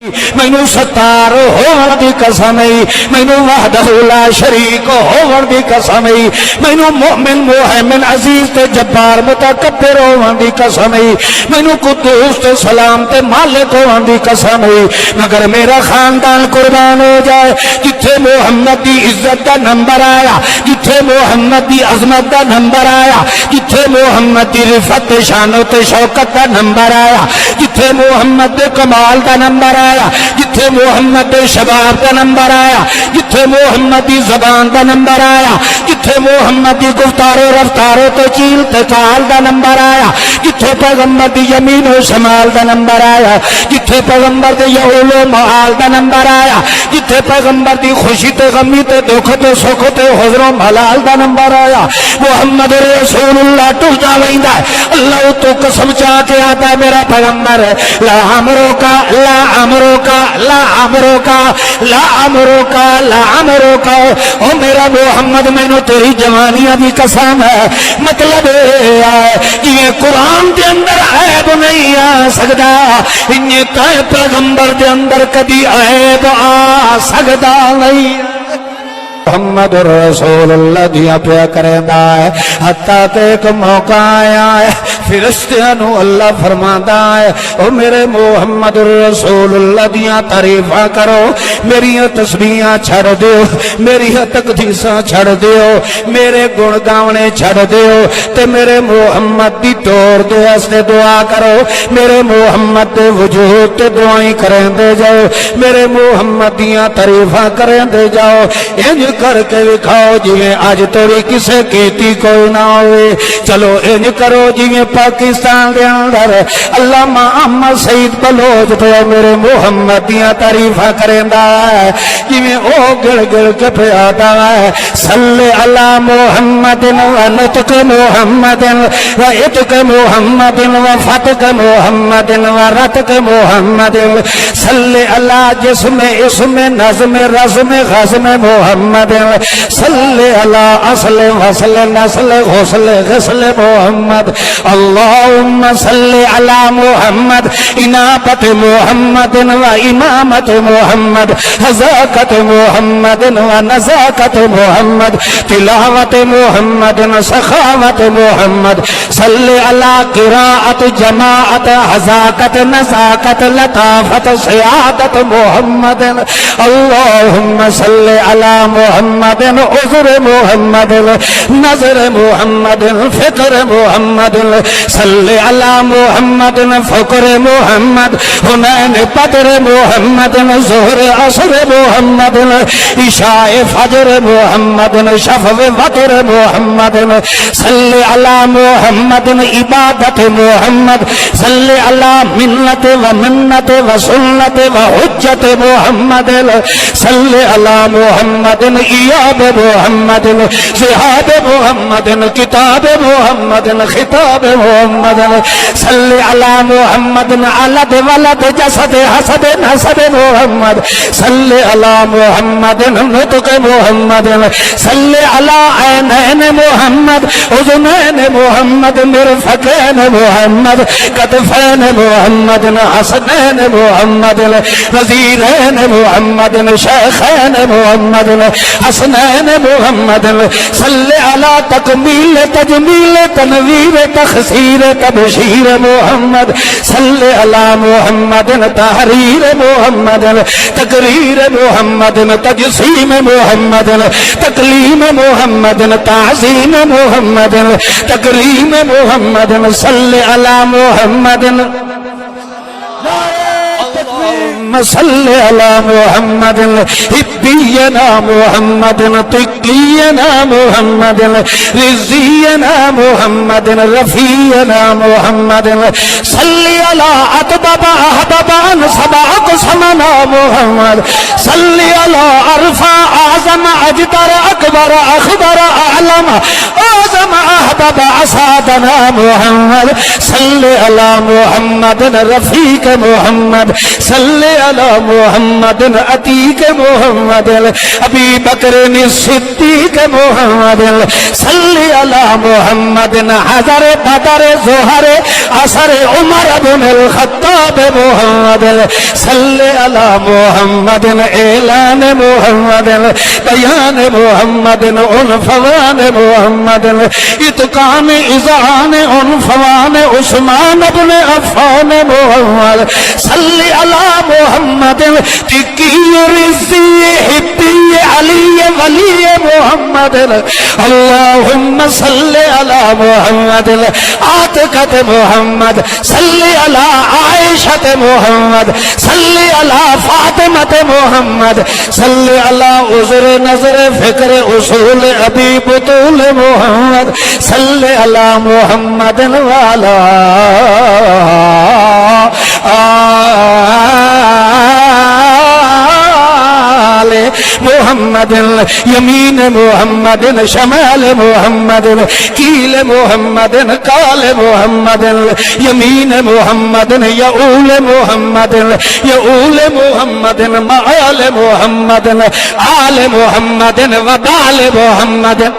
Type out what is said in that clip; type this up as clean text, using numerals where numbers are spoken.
مینو ستار ہون دی قسم ہے، مینو وحدہ لا شریک ہون دی قسم ہے، مینو مومن محمن عزیز تے جبار متکبر ہون دی قسم ہے، مینو قدوس تے سلام تے مالک ہون دی قسم ہے، مگر میرا خاندان قربان ہو جائے جتھے محمد دی عزت دا نمبر آیا، جتھے محمد دی عظمت دا نمبر آیا، جتھے محمد دی رفعت شان و شوکت دا نمبر آیا، جتھے محمد دے کمال دا نمبر آیا، جتھے محمد دے شباب دا نمبر آیا، جتھے محمد دی زبان دا نمبر آیا، جتھے محمد دی گفتار و رفتار و چیل تے چال دا نمبر آیا، جتھے پیغمبر دی یمین و شمال دا نمبر آیا، جتھے پیغمبر دی یعول و معال دا نمبر آیا، جتھے پیغمبر دی خوشی تے غمی تے دکھ تے سکھ تے حزن و ملال دا نمبر آیا، محمد رسول اللہ ٹو جاویندا ہے، اللہ تو قسم چاہ کے آتا ہے میرا پیغمبر ہے، لا عمرو کا لا عمرو کا لا عمرو کا لا عمرو کا لا عمرو کا، او میرا محمد میں نے تیری جوانیاں دی قسم ہے، مطلب ہے کہ یہ قرآن دے اندر عیب نہیں آ سکتا، انہیں تے پیغمبر دے اندر کبھی عیب آ سکتا نہیں۔ محمد رسول اللہ دیا پیا کریندا ہے، حتیٰ کہ ایک موقع آیا ہے فرشتیاں نو اللہ فرماندا ہے او میرے محمد رسول اللہ دیا تعریفاں کرو، میری تسبیحاں چھڑ دیو، میری تقدیساں چھڑ دیو، میرے گن گاونے چھڑ دیو تے میرے محمد دی ٹور دے واسطے دعا کرو، میرے محمد دے وجود تے دعائیں کریندے جاؤ، میرے محمد دیاں تعریفاں کریندے جاؤ، انج کر کے وکھاؤ جویں اج توڑی کسے کیتی کوئی نہ ہوئے، چلو انج کرو جویں پاکستان دے اندر علامہ احمد سعید بلوچ تے میرے محمد دیاں تعریفاں کریندا ہے، جویں او گڑ گڑ کے پیادا ہے، صلی علی محمد و نطق محمد و اتق محمد و فتق محمد و رتق محمد، صلی علی جسم اسم نظم رزم غزم محمد، صلی علی اصل وصل نسل غسل غسل محمد، اللہم صلی علی محمد، انابت محمد و امامت محمد، حذاقت محمد و نزاکت محمد، تلاوت محمد و سخاوت محمد، صلی علی قراءت جماعت حذاقت نزاکت لطافت سیادت محمد، اللہم صلی علی محمد عذر محمد نظر محمد فکر محمد، صلی علی محمد فکر محمد حنین بدر محمد ظہر عصر محمد عشاء فجر محمد شفع وتر محمد، صلی علی محمد عبادت محمد، صلی علی منت و منت و سنت و حجت محمد، صلی علی محمد ایاب محمد زہاد محمد کتاب محمد خطاب محمد، صلی علی محمد علد ولد جسد حسد نسب محمد، صلی علی محمد نطق محمد، صلی علی عینین محمد اذنین محمد مرفقین محمد کتفین محمد حسنین محمد وزیرین محمد شیخین محمد حسنین محمد، صلی علی تکمیل تجمیل تنویر تخسیر تبشیر محمد، صلی علی محمد تحریر محمد تقریر محمد تجسیم محمد تکلیم محمد تعظیم محمد تکریم محمد، صلی علی محمد صلی علی محمد حبینا محمد تقینا محمد رضینا محمد رفینا محمد، صلی علی اطبب احببان سباق سمنا محمد، صلی علی عرفا اعظم اجدر اکبر اخبر اعلم اعظم احبب اسادنا محمد، صلی علی محمد رفیق محمد، صلی علی محمد عتیق محمد ابی بکر صدیق محمد، صلی علی محمد حضر بدر ظہر عصر عمر بن الخطاب محمد، صلی صلی علی محمد اعلان محمد بیان محمد عنفوان محمد اتقان اذعان عنفوان عثمان بن عفان محمد صلی علی محمد تقی رضی حبی علی ولی محمد اللہم صلی علی محمد عاتقت محمد صلی علی عائشت محمد صلی علی فاطمت محمد صلی علی عذر نظر فکر اصول ابی بطول محمد صلی علی محمد والا محمد یمین محمد شمال محمد کیل محمد کال محمد یمین محمد یعول محمد یعول محمد معال محمد آل محمد وبال محمد